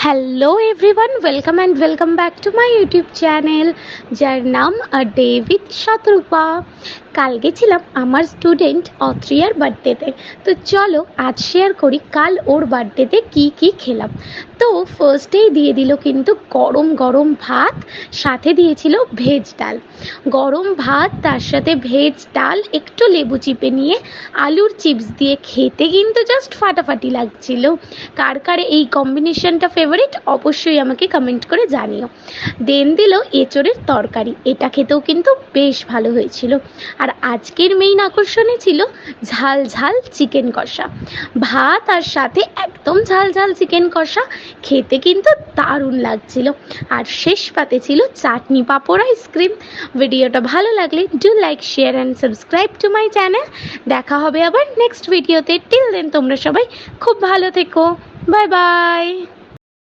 Hello everyone, welcome back to my YouTube channel, যার নাম day with শতরূপা। কাল গেছিলাম আমার স্টুডেন্ট অত্রিয়ার বার্থডেতে। তো চলো আজ শেয়ার করি কাল ওর বার্থডেতে কি কি খেলাম। তো ফার্স্টেই দিয়ে দিল কিন্তু গরম গরম ভাত, সাথে দিয়েছিল ভেজ ডাল। গরম ভাত তার সাথে ভেজ ডাল, একটু লেবু চিপে নিয়ে আলুর চিপস দিয়ে খেতে কিন্তু জাস্ট ফাটাফাটি লাগছিল। কার কার এই কম্বিনেশনটা ফেভারিট অবশ্যই আমাকে কমেন্ট করে জানিও। দেন দিল এঁচোড়ের তরকারি, এটা খেতেও কিন্তু বেশ ভালো হয়েছিল। আর আজকের মেইন আকর্ষণে ছিল ঝাল ঝাল চিকেন কষা। ভাত আর সাথে একদম ঝাল ঝাল চিকেন কষা, খেতে কিন্তু দারুণ লাগছিল। আর শেষ পাতে ছিল চাটনি, পাঁপড়, আইসক্রিম। ভিডিওটা ভালো লাগলে do like, share and subscribe to my channel. দেখা হবে আবার নেক্সট ভিডিওতে। টিল দেন তোমরা সবাই খুব ভালো থেকো। Bye bye.